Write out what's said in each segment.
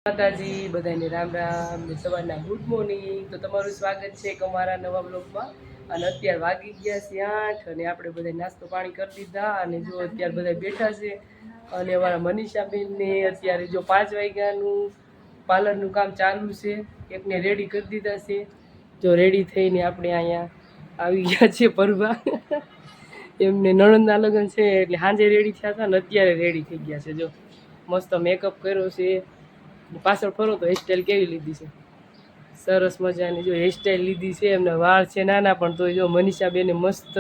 માતાજી બધાને રામ રામ ને સવારના ગુડ મોર્નિંગ. તો તમારું સ્વાગત છે અમારા નવા બ્લોગમાં. અને અત્યારે વાગી ગયા છે 8 અને આપણે બધા નાસ્તો પાણી કરી દીધા અને જો અત્યારે બધા બેઠા છે. અને અમારા મનીષાબેનને અત્યારે જો 5 વાગ્યાનું પાર્લરનું કામ ચાલુ છે. એકને રેડી કરી દીધા છે. જો રેડી થઈને આપણે અહીંયા આવી ગયા છે પરવા. એમને નણંદના લગ્ન છે એટલે સાંજે રેડી થયા હતા ને અત્યારે રેડી થઈ ગયા છે. જો મસ્ત મેકઅપ કર્યો છે. પાછળ ફરો તો હેરસ્ટાઈલ કેવી લીધી છે, સરસ મજાની જો હેરસ્ટાઈલ લીધી છે. એમના વાળ છે નાના પણ તો જો મનીષાબેને મસ્ત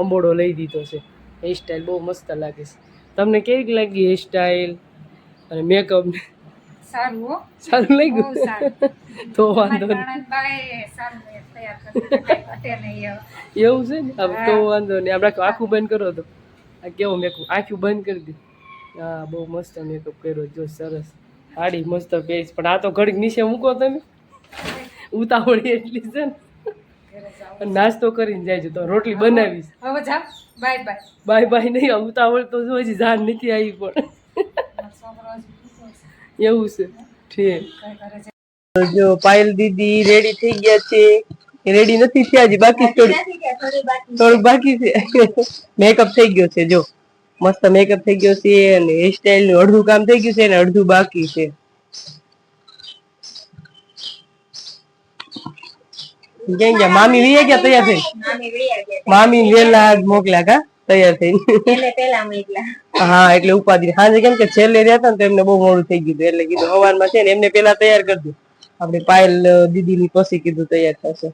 અંબોડો લઈ દીધો છે. હેરસ્ટાઈલ બહુ મસ્ત લાગે છે. તમને કેવી લાગી હેરસ્ટાઈલ અને મેકઅપ? સારું લાગ્યું તો વાંધો એવું છે ને. તો વાંધો નહીં, આપણે આખું બંધ કરો તો આ કેવો મેકઅપ, આખું બંધ કરી દી. હા બહુ મસ્ત મેકઅપ કર્યો જો, સરસ સાડી મસ્ત પહેરીશ. પણ આ તો ઘડીક નીચે મૂકો તમે, ઉતાવળી એટલી છે ને. નાસ્તો કરીને જાય તો રોટલી બનાવીશ. હવે જા બાય બાય. બાય બાય નહીં, ઉતાવળ તો જો હજી જાન નથી આવી પણ એવું છે. ઠીક જો પાયલ દીદી રેડી થઈ ગયા છે. રેડી નથી થયા હજી, બાકી થોડુંક બાકી છે. મેકઅપ થઈ ગયો છે જો, મસ્ત મેકઅપ થઈ ગયો છે અને હેરસ્ટાઈલ નું અડધું કામ થઈ ગયું છે અને અડધું બાકી છે. ક્યાં ગયા મામી? વી ગયા તૈયાર થઈ? મામી વેલા મોકલ્યા કા તૈયાર થઈ? હા એટલે ઉપાધિ સાંજે કેમ કે છેલ્લે રહ્યા હતા ને તો એમને બહુ મોડું થઈ ગયું એટલે કીધું હવારમાં છે ને એમને પેલા તૈયાર કરી દઉં. આપણે પાયલ દીદી ની પછી કીધું તૈયાર થશે.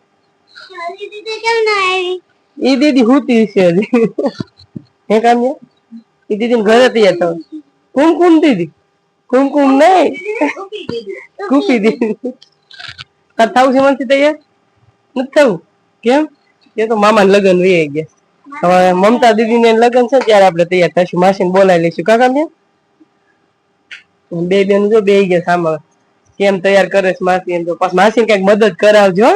ઈ દીદી હુતી છે હજી. હે કામ એ દીદી ઘરે તૈયાર થવા. કુમકુમ દીદી, કુમકુમ નહીં, કુપી દીદી. થવું છે મનથી તૈયાર નથી થવું? કેમ? એ તો મામા લગ્ન વહી ગયા. હવે મમતા દીદી ને લગ્ન છે ત્યારે આપણે તૈયાર થશું. માસીને બોલાવી લઈશું. કાકા બે બેન જો બે ગયા સાંભળ કેમ તૈયાર કરે છે માસી. એમ તો પાછ માસી કઈક મદદ કરાવજો.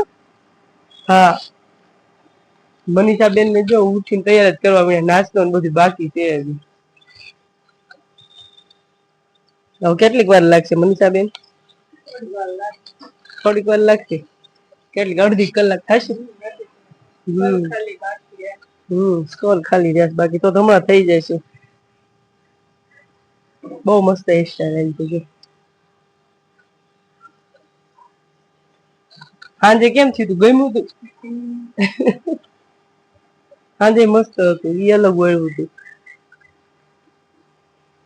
હા મનીષાબેન ને જો ઉઠીને તૈયાર જ કરવા મળે. નાસ્તો ને બધું બાકી છે. હવે કેટલીક વાર લાગશે મનીષાબેન? થોડીક વાર લાગશે. કેટલીક અડધી કલાક થશે. સ્કોર ખાલી રહેશે, બાકી તો હમણાં થઈ જશે. બહુ મસ્ત હેરસ્ટાઈલ આવી ગઈ. સાંજે કેમ થયું તું? ગમ્યું તું? સાંજે મસ્ત હતું, એ અલગ વળ્યું હતું.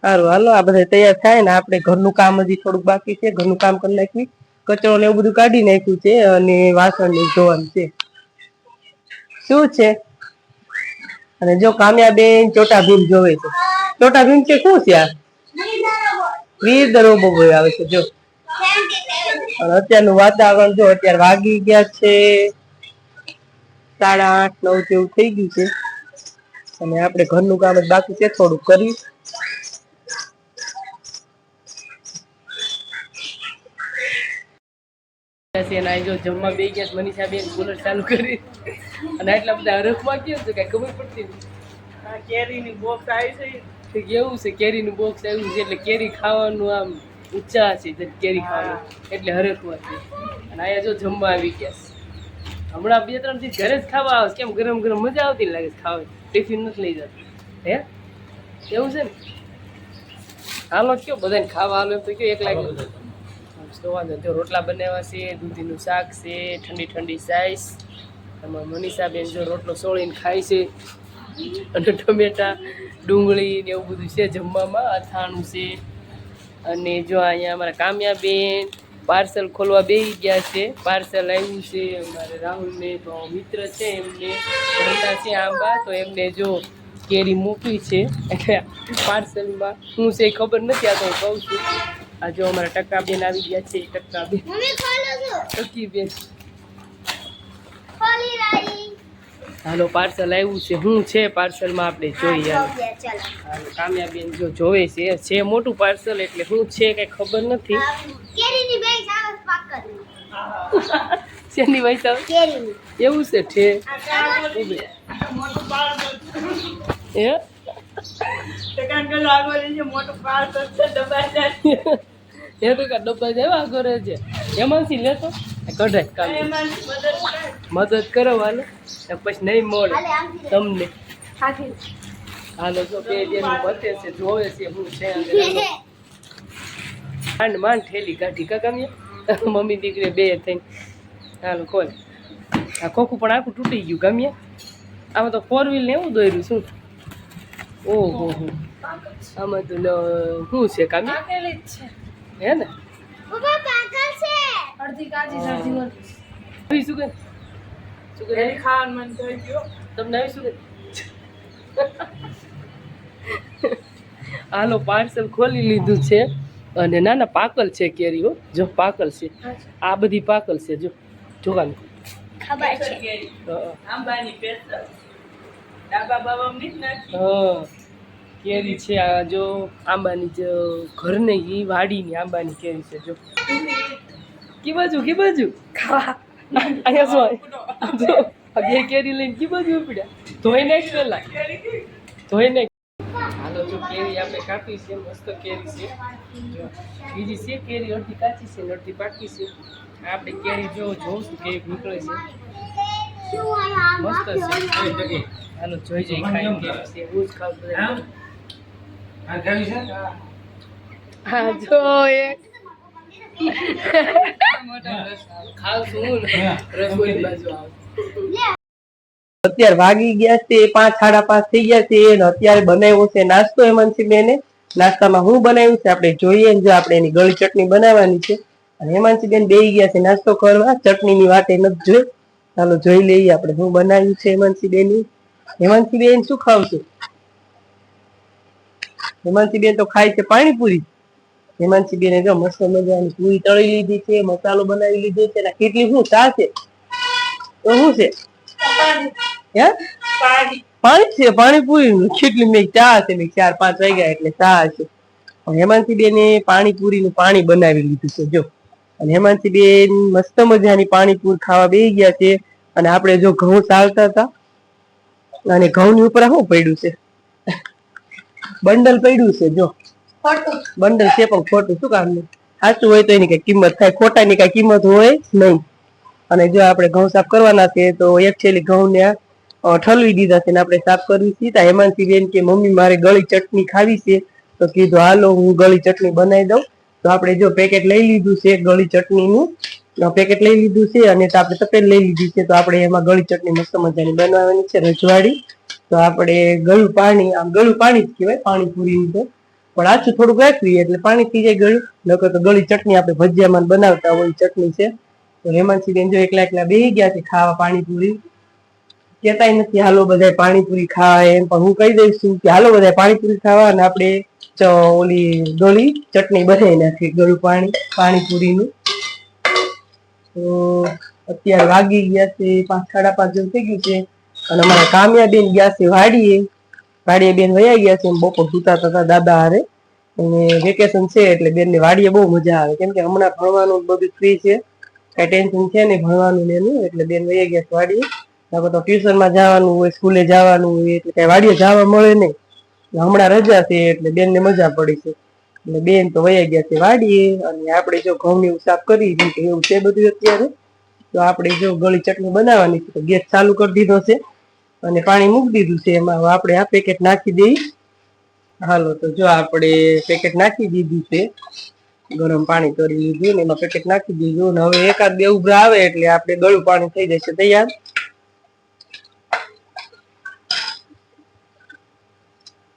સારું હાલો આ બધા તૈયાર થાય ને આપણે ઘરનું કામ હજી થોડુંક બાકી છે. ઘરનું કામ કરી નાખ્યું, કચરો ને એવું બધું કાઢી નાખ્યું છે અને વાસણ ને ધોવાનું છે. શું છે? અને જો કામ્યા બેન ચોટા ભીમ જોવે છે. ચોટા ભીમ છે શું છે? આ વીર દરોબો આવે છે જો. અત્યારનું વાતાવરણ જો, અત્યારે વાગી ગયા છે 8:30 9 જેવું થઈ ગયું છે અને આપણે ઘરનું કામ જ બાકી છે. થોડું કરી જો જમવા બે ગયા. મનીષા બેન કુલર ચાલુ કરી અને એટલા બધા હરખમાં કેમ છે કઈ ખબર પડતી નહીં. કેરીની બોક્સ આવી છે. કેવું છે કેરીનું બોક્સ આવ્યું છે એટલે કેરી ખાવાનું આમ ઊંચા છે. કેરી ખાવાનું એટલે હરખમાં છે. અને અહીંયા જો જમવા આવી ગયા. હમણાં 2-3 થી ઘરે જ ખાવા આવે. કેમ ગરમ ગરમ મજા આવતી લાગે ખાવા. ટિફિન નથી લઈ જતું. હે એવું છે ને? હાલો કયો બધાને ખાવા હાલો એમ તો કયો એક લાગે તો વાંધો. જો રોટલા બનાવ્યા છે, દૂધીનું શાક છે, ઠંડી ઠંડી સાઈસ. એમાં મનીષાબેન જો રોટલો સોળીને ખાય છે અને ટમેટા ડુંગળી ને એવું બધું છે જમવામાં. અથાણું છે. અને જો અહીંયા અમારા કામ્યાબેન પાર્સલ ખોલવા બેસી ગયા છે. પાર્સલ આવ્યું છે અમારે રાહુલને તો મિત્ર છે એમને ભણતા છે આંબા, તો એમને જો કેરી મૂકી છે એટલે પાર્સલમાં શું છે ખબર નથી. આ તો કહું છું. આ જો અમારા ટકાબેન આવી ગયા છે. ટકાબેન ટકીબેન હાલો પાર્સલ આવ્યું છે. શું છે પાર્સલમાં આપણે જોઈએ. હાલો કામ્યાબેન જો જોવે છે મોટું પાર્સલ એટલે શું છે કઈ ખબર નથી. શેની વાઈસ આવે એવું છે ઠે એ તો કા ડબ્બા જેવા કરે છે એમાંથી લેતો કઢાય કાલ મદદ કરો હાલો પછી નહીં મળે તમને હાલો જો બે જેનું બતે છે જોવે છે હું છે માંડ માંડ ઠેલી કાઢી કાકા મમ્મી દીકરી બે થઈને હાલો ખોલ આ ખોખું પણ આખું તૂટી ગયું ગમ્યા આમાં તો 4 વ્હીલ ને એવું દોર્યું શું ઓહો હો આમાં તો શું છે કામી હે ને અડધી કાચી અડધી મોટી શું કે ખાવાનું મન થઈ ગયો તમને આવી શું કે હાલો પાર્સલ ખોલી લીધું છે અને નાના પાકલ છે કેરીઓ જો પાકલ છે આ બધી પાકલ છે જો જોવાનું કેરી છે આ જો આંબાની જો ઘરને ઈ વાડીની આંબાની કેરી છે જો કી બાજુ ખાવા અહીંયા જો બે કેરી લઈને કી બાજુ ઉપડ્યા ધોઈ નાખ પેલા ધોઈ નાખ હાલો જો કેરી આપણે કાપી છે મસ્ત કેરી છે જો બીજી છે કેરી અડધી કાચી છે ને અડધી પાકી છે આપણે કેરી જોઉં છું કેવી નીકળે છે મસ્ત છે હાલો જોઈ જઈ ખાઈ કેરી છે હું જ ખાવ હા જો એક ખાવ છું રસોઈ બાજુ આવે અત્યારે વાગી ગયા છે 5 સાડા 5 થઈ ગયા છે અને અત્યારે બનાવ્યો છે નાસ્તો હેમાંશી બેને નાસ્તામાં હું બનાવ્યું છે આપણે જોઈએ જો આપણે એની ગળી ચટણી બનાવવાની છે અને હેમાંશી બેન બેહી ગયા છે નાસ્તો કરવા ચટણીની વાટે નથી જોઈ ચાલો જોઈ લઈએ આપણે શું બનાવ્યું છે હેમાંશી બેન શું ખાવશું હેમાંશી બેન તો ખાય છે પાણીપુરી હેમાંશી બેને જો મસ્ત મજાની પૂરી તળી લીધી છે મસાલો બનાવી લીધો છે અને કેટલી શું ચા છે તો શું છે પાણી છે પાણીપુરી કેટલી મેં ચા છે 4-5 વાગ્યા એટલે ચા છે હેમાંશી બેને પાણીપુરી નું પાણી બનાવી લીધું છે જો અને હેમાંશી બેન મસ્ત મજાની પાણીપુરી ખાવા બેસી ગયા છે અને આપણે જો ઘઉં ચાલતા હતા અને ઘઉં ની ઉપર શું પડ્યું છે બંડલ પડ્યું છે જો બંડલ છે પણ ખોટું શું કામ સાચું હોય તો એની કઈ કિંમત થાય ખોટાની કઈ કિંમત હોય નહીં અને જો આપણે ઘઉં સાફ કરવાના છે તો એક છેલ્લી ઘઉં ને ઠલવી દીધા છે ને આપણે સાફ કરવી છે હેમાંશી બેન કે મમ્મી મારે ગળી ચટણી ખાવી છે તો કીધું હાલો હું ગળી ચટણી બનાવી દઉં તો આપણે જો પેકેટ લઈ લીધું છે ગળી ચટણીનું પેકેટ લઈ લીધું છે અને આપણે તપેલ લઈ લીધી છે તો આપણે એમાં ગળી ચટણી મસ્ત મજાની બનાવવાની છે રજવાડી તો આપણે ગળું પાણી આમ ગળું પાણી જ કહેવાય પાણીપુરીનું તો પણ આછું થોડુંક રાખવી એટલે પાણી થઈ જાય ગળું નકર તો ગળી ચટણી આપણે ભજીયામાં બનાવતા હોય ચટણી છે તો હેમાંશી બેન જો એકલા બેસી ગયા છે ખાવા પાણીપુરી કેતાય નથી હાલો બધા પાણીપુરી ખાવા એમ પણ હું કહી દઈશું કે હાલો બધા પાણીપુરી ખાવા અને આપણે ઓલી ગળી ચટણી બનાવી નાખી ગળું પાણીપુરીનું તો અત્યારે વાગી ગયા છે 5 સાડા 5 જેવું થઈ ગયું છે અને અમારા કામ્યા બેન ગયા છે વાડીએ બેન વયા ગયા છે બપોર સુતા હતા દાદા હારે અને વેકેશન છે એટલે બેન ને વાડીએ બહુ મજા આવે કેમ કે હમણાં ભણવાનું બધું ફ્રી છે કઈ ટેન્શન છે નહીં ભણવાનું ને એનું એટલે બેન વયા ગયા છે વાડીએ તો ટ્યુશનમાં જવાનું હોય સ્કૂલે જવાનું હોય એટલે કઈ વાડીએ જવા મળે નહીં હમણાં રજા છે એટલે બેન ને મજા પડી છે એટલે બેન તો વયા ગયા છે વાડીએ અને આપણે જો ઘઉં ની સાફ કરી દીધી એવું છે બધું અત્યારે તો આપણે જો ગળી ચટણી બનાવવાની છે તો ગેસ ચાલુ કરી દીધો છે અને પાણી મૂકી દીધું છે એમાં આપણે આ પેકેટ નાખી દઈ હાલો તો જો આપણે પેકેટ નાખી દીધું છે ગરમ પાણી કરી લીધું ને એમાં પેકેટ નાખી દીધું અને હવે એકાદ બે ઉભરા આવે એટલે આપણે ગળું પાણી થઈ જશે તૈયાર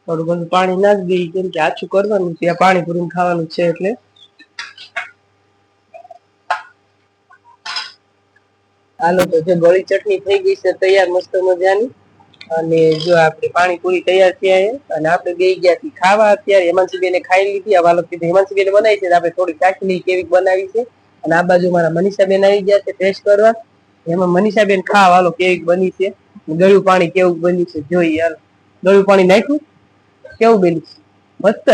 થોડું બધું પાણી નાખી દઈ કેમ કે આછું કરવાનું છે પાણી પૂરી ખાવાનું છે એટલે હાલો તો જો ગળી ચટણી થઈ ગઈ છે તૈયાર મસ્ત મજાની અને જો આપણે પાણીપુરી તૈયાર થયા અને આપણે બે ગયા ખાવા અત્યારે હેમાંશી બેને ખાઈ લીધી આ વાલો કીધું હેમાંશી બેને બનાવી છે આપણે થોડી ચાખી લઈ કેવી બનાવી છે અને આ બાજુ મારા મનીષા બેન આવી ગયા છે ટેસ્ટ કરવા એમાં મનીષા બેન ખાવા વાલો કેવી બની છે ગળું પાણી કેવું બન્યું છે જોઈએ યાર ગળું પાણી નાખ્યું કેવું બન્યું મસ્ત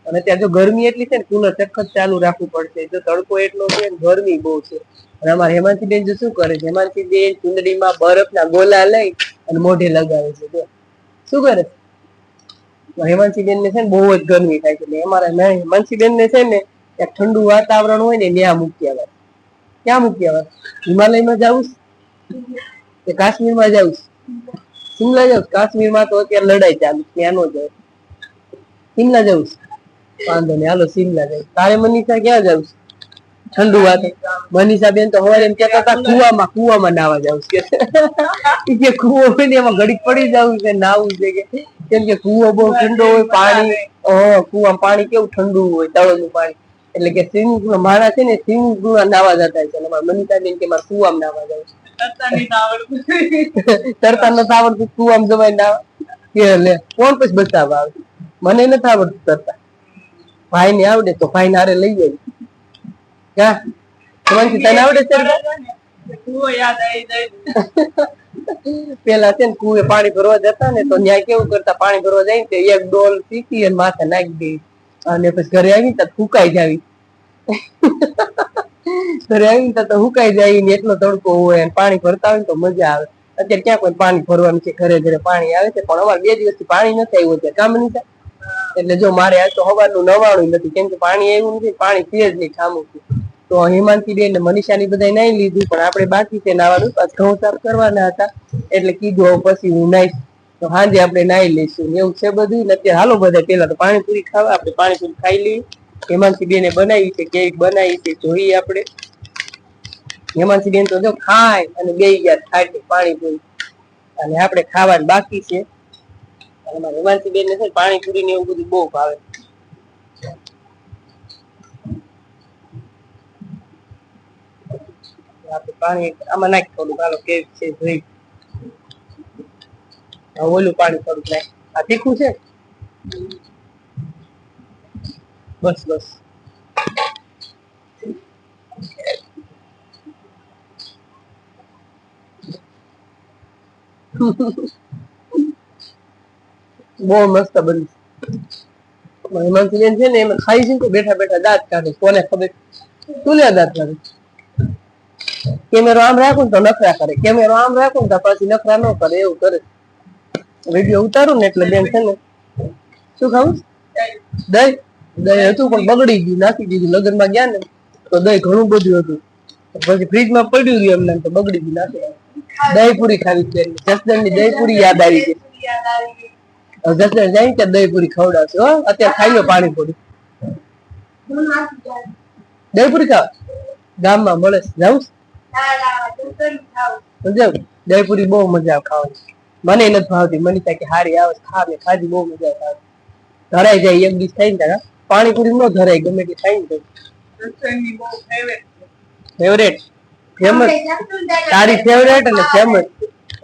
અને ત્યાં જો ગરમી એટલી છે ને કુલર સખત ચાલુ રાખવું પડશે જો તડકો એટલો છે ગરમી બહુ છે અને અમારે હેમાંશી બેન જો શું કરે છે હેમાંશી બેન ચુંદડીમાં બરફના ગોલા લઈ અને મોઢે લગાવે છે જો શું કરે હેમાંશી બેન ને છે ને બહુ જ ગરમી થાય છે એટલે અમારા હેમાંશી બેન ને છે ને એક ઠંડુ વાતાવરણ હોય ને ત્યાં મૂકી આવે. ક્યાં મૂકી આવે? હિમાલયમાં જવું કે કાશ્મીરમાં જવું? શિમલા જવું? કાશ્મીરમાં તો અત્યારે લડાઈ ચાલુ, ત્યાં નો જાય. શિમલા જવું? વાંધો નહીં, હાલો શિમલા જવું. તારે મનીષા ક્યાં જવું? ઠંડુ વાત. મનીષા બેન તો હવારે એમ કહેતા હતા કુવામાં નાવા જવું કે કુવો હોય ને એમાં ઘડીક પડી જવું છે, નાવું છે કે કેમ કે કુવો બહુ ઠંડો હોય, પાણી કુવામાં પાણી કેવું ઠંડુ હોય, તળનું પાણી. એટલે કે સ્વિમિંગ પુલ મારા છે ને સ્વિમિંગ પુલ નાવા જતા છે. મનીષા બેન કે મારે કુવામાં નાવા જવું. તરતા નથી આવડતું, કુવામાં જવાય નાવા કે લે કોણ પછી બતાવવા આવે? મને નથી આવડતું તરતા. ભાઈ ને આવડે તો ભાઈ ને હારે લઈ જાય. ક્યાં તને આવડે છે? પેલા છે ને કુએ પાણી ભરવા જતા ને તો ત્યાં કેવું કરતા, પાણી ભરવા જાય ને એક ડોલ પીતી અને માથે નાખી દે અને પછી ઘરે આવી તો ફૂંકાઈ જાવી. ઘરે આવીને તો હુકાઈ જાય ને એટલો તડકો હોય, પાણી ભરતા હોય ને તો મજા આવે. અત્યારે ક્યાં કોઈ પાણી ભરવાનું છે? ઘરે ઘરે પાણી આવે છે, પણ અમારે 2 દિવસથી પાણી નથી આવ્યું છે. કામ નહીં. એટલે જો મારે આ તો હવારનું નવાણું નથી, કેમ કે પાણી આવ્યું નથી, પાણી પીએ જ નહીં ઠામું. તો હિમાંશી બેન ને મનીષાની બધા નાઈ લીધું, પણ આપણે બાકી છે નાવાનું. ઘઉં સાફ કરવાના હતા એટલે કીધું પછી હું નાઈશ તો સાંજે આપણે નાઈ લઈશું. એવું છે બધું. અત્યારે હાલો બધા પેલા તો પાણીપુરી ખાવા. આપણે પાણીપુરી ખાઈ લઈએ. હેમાંશી બેને બનાવી છે, કેવી બનાવી છે જોઈએ આપણે. હેમાંશી બેન તો જો ખાય અને બેસી ગયા ખાય પાણીપુરી, અને આપણે ખાવાનું બાકી છે. હેમાંશી બેન ને છે પાણીપુરી ને એવું બધું બહુ ભાવે. આપણે પાણી આમાં નાખ થોડું, હાલો કેવું છે જોઈ. ઓલું પાણી થોડુંક નાખ. આ તીખું છે? બસ બસ. બહુ મસ્ત બની. હેમાંશી બેન છે ને એમ ખાઈ છે તો બેઠા બેઠા દાંત કાઢે. કોને ખબર? તું લે દાંત કાઢે. કેમેરો આમ રાખું ને તો નખરા કરે, કેમેરો આમ રાખું ને તો પછી નખરા ન કરે, એવું કરે. વિડીયો ઉતારું ને એટલે બેન છે ને શું ખાવું? દહીં. દહીં હતું પણ બગડી ગયું, નાખી દીધું. લગ્નમાં ગયા ને તો દહીં ઘણું બધું હતું, પછી ફ્રીજમાં પડ્યું રહ્યું એમને તો બગડી ગયું. નાખી દહીં પૂરી ખાવી છે. જસદણ ની દહીં પૂરી યાદ આવી ગઈ. જસદણ જાય કે દહીં પૂરી ખવડાવશે. હો અત્યારે ખાઈ લો પાણીપુરી. દહીં પૂરી ખાવ ગામમાં મળે જાઉં દહીંપુરી બહુ મજા આવે ખાવાની. મને નથી ભાવતી. મનીષા કે હારી આવે ખાવે, ખાધી બહુ મજા આવે. ધરાઈ જાય એક ડીશ થાય ને પાણીપુરી નો ધરાય, ગમે તે થાય ને. ફેવરેટ ફેમસ તારી ફેવરેટ અને ફેમસ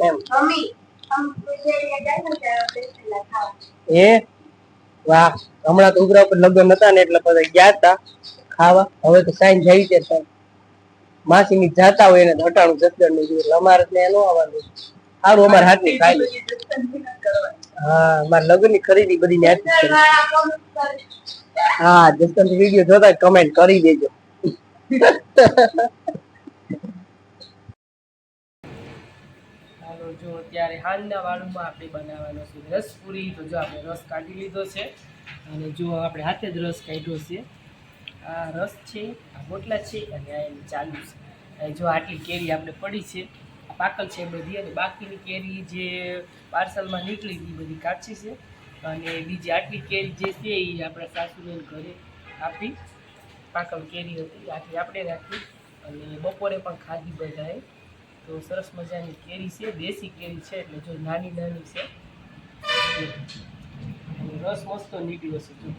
એમ. એ વાહ. હમણાં તો ઉગરા ઉપર લગ્ન હતા ને એટલે બધા ગયા હતા ખાવા. હવે તો સાઈન જાય છે. માસી ની જાતા હોય એને હટાણું જસદણ ની જોયું. અમારે ત્યાં નો આવવાનું. સારું અમારે હાથ ની ખાઈ. હા મારા લગ્ન ની ખરીદી બધી ન્યાથી કરી. હા જસદણ વિડીયો જોતા કમેન્ટ કરી દેજો. જો અત્યારે હાલના વાળુમાં આપણે બનાવવાનો છે રસપુરી. તો જો આપણે રસ કાઢી લીધો છે અને જો આપણે હાથે જ રસ કાઢ્યો છે. આ રસ છે, આ બોટલા છે અને આ એની ચાલુ છે. જો આટલી કેરી આપણે પડી છે, આ પાકલ છે બધી, અને બાકીની કેરી જે પાર્સલમાં નીકળી હતી બધી કાચી છે. અને બીજી આટલી કેરી જે છે એ આપણા સાસુને ઘરે આપી. પાકલ કેરી હતી આટલી આપણે રાખી અને બપોરે પણ ખાધી બધાએ. તો સરસ મજાની કેરી છે, દેશી કેરી છે એટલે જો નાની નાની છે. રસ મસ્ત નીકળ્યો છે જો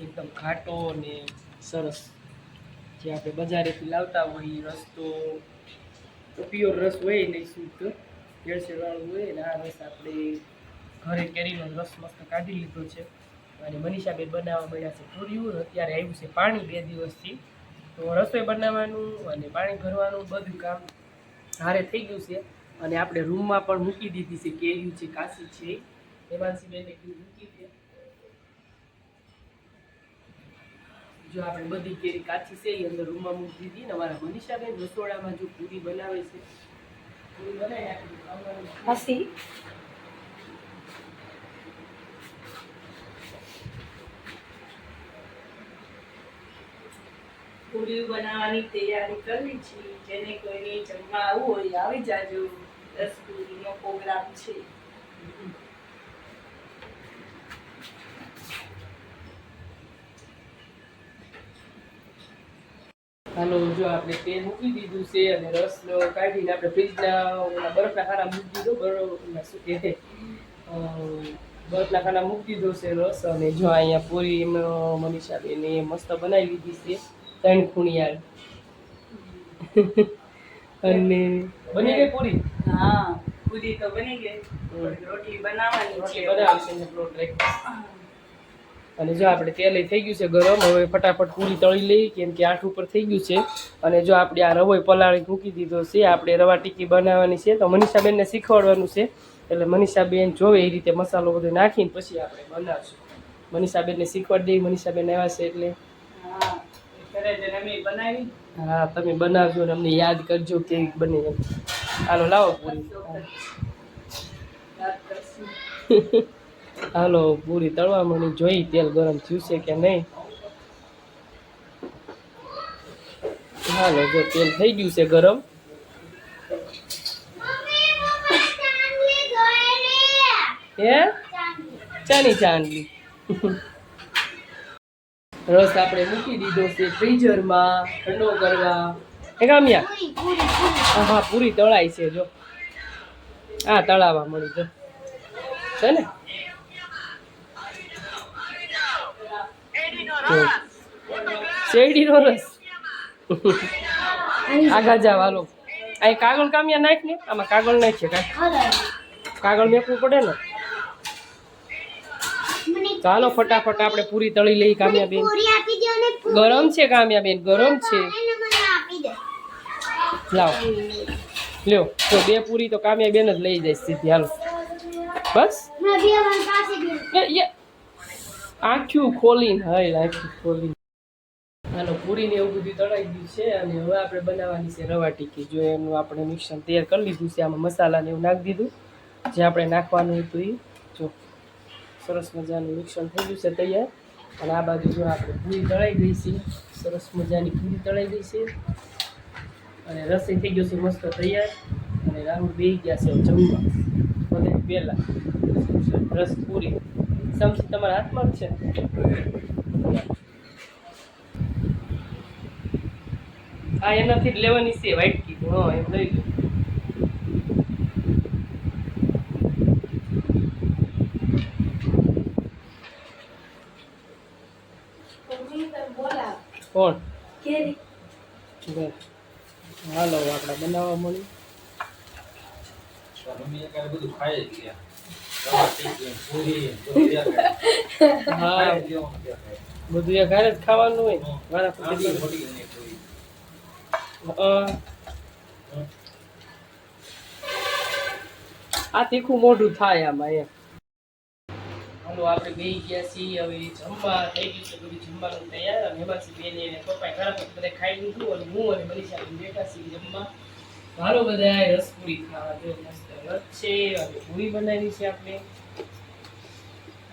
એકદમ ઘાટો અને સરસ. જે આપણે બજારેથી લાવતા હોય રસ તો પ્યોર રસ હોય નહીં, શુદ્ધ ભેળસેળવાળું હોય ને. આ રસ આપણે ઘરે કેરીનો રસ મસ્ત કાઢી લીધો છે. અને મનીષાબેન બનાવવા મળ્યા છે પૂર્યું. અત્યારે આવ્યું છે પાણી 2 દિવસથી, તો રસોઈ બનાવવાનું અને પાણી ભરવાનું બધું કામ હારે થઈ ગયું છે. અને આપણે રૂમમાં પણ મૂકી દીધી છે કેરી છે કાશી છે. હેમાંશી બેને કીધું મૂકી દે. જો આપણે બધી કેરી કાચી છે એ અંદર રૂમમાં મૂકી દીધી. ને અમારા મનીષાબેન રસોડામાં જો પૂરી બનાવે છે, પૂરી બનાવી નાખી. પૂરી બનાવવાની તૈયારી કરવી છે. જેને કોઈને જમવા આવવું હોય આવી જાજો. 10 પૂરીનો પ્રોગ્રામ છે. હાલો જો આપણે તેલ મૂકી દીધું છે અને રસનો કાઢીને આપણે ફ્રીજના ઓલા બરફના ખાના મૂકી દીધો. શું કહે બરફના ખાના મૂકી દીધો છે રસ. અને જો અહીંયા પૂરી મનીષાબેને મસ્ત બનાવી લીધી છે 3 ખૂણિયાર. અને બની ગઈ પૂરી? હા પૂરી તો બની ગઈ. રોટલી બનાવવાની છે. બનાવશે ને પ્લોટ રાખી. અને જો આપણે તેલ થઈ ગયું છે ગરમ. હવે ફટાફટ પૂરી તળી લઈ, કેમ કે આઠ ઉપર થઈ ગયું છે. અને જો આપણે આ રવો પલાળી મૂકી દીધો છે. આપણે રવા ટીકી બનાવવાની છે, તો મનીષાબેનને શીખવાડવાનું છે. એટલે મનીષાબેન જોવે એ રીતે મસાલો બધો નાખીને પછી આપણે બનાવશું. મનીષાબેનને શીખવાડી દઈએ. મનીષાબેન આવ્યા છે એટલે હા તમે બનાવજો ને અમને યાદ કરજો કેવી બને એમ. હાલો લાવો પૂરી. હાલો પૂરી તળવા મળી. જોઈ તેલ ગરમ થયું છે કે નહીં. હાલો જો તેલ થઈ ગયું છે ગરમ. હે ચાની ચાંદલી. રસ આપણે મૂકી દીધો છે ફ્રીઝરમાં ઠંડો કરવા. હે કામ્યા? હા પૂરી તળાય છે જો. હા તળાવા મળી જો છે ને. શેરડીનો રસ. આગળ જાવ હાલો. અહીં કાગળ કામ્યા નાખ ને. આમાં કાગળ નાખીએ. કાગળ મેકવું પડે ને. ચાલો ફટાફટ આપણે પૂરી તળી લઈ. કામ્યાબેન ગરમ છે. કામ્યાબેન ગરમ છે. લાવો લ્યો. તો 2 પૂરી તો કામ્યાબેન જ લઈ જાય સીધી. હાલો બસ આખું ખોલીને હાલ આખું ખોલીને. હાલો પૂરીને એવું બધું તળાઈ ગયું છે. અને હવે આપણે બનાવવાની છે રવા ટીકી. જો એનું આપણે મિશ્રણ તૈયાર કરી લીધું છે. આમાં મસાલાને એવું નાખી દીધું જે આપણે નાખવાનું હતું એ. જો સરસ મજાનું મિશ્રણ થઈ ગયું છે તૈયાર. અને આ બાજુ જો આપણે પૂરી તળાઈ ગઈ છે. સરસ મજાની પૂરી તળાઈ ગઈ છે. અને રસોઈ થઈ ગયો છે મસ્ત તૈયાર. અને રાહુલ બેસી ગયા છે જમવા બધા પહેલાં. રસ પૂરી સમજી તમારા હાથમાં જ છે. હા એનાથી જ લેવાની છે વાટકી. હા એમ લઈ લો. કોણ? હાલો આપણા બનાવવા મળી. હા બધું એક હારે જ ખાવાનું હોય. આ તીખું મોઢું થાય આમાં એમ. હાલો આપણે બેસી ગયા છીએ હવે જમવા. થઈ ગયું છે બધું જમવાનું તૈયાર. અને હેમાંસી બેન એને પપ્પાએ ખરાબ બધા ખાઈ લીધું. અને હું અને મનીષા બેઠા છીએ જમવા. હાલો બધા રસપુરી ખાવા. જો મસ્ત રસ છે અને પૂરી બનાવી છે આપણે.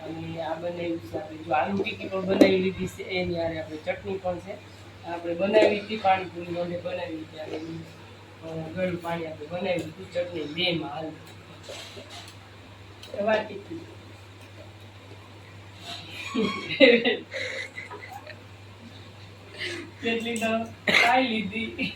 અને આ બનાવ્યું છે આપણે જો આલુ ટીકી પણ બનાવી લીધી છે. એની યારે આપણે ચટણી પણ છે. આપણે બનાવી હતી પાણીપુરી અમે બનાવી ત્યારે ગળું પાણી આપણે બનાવી દીધું. ચટણી 2 માં હાલ રવા ટીકી. કેટલી તો ખાઈ લીધી.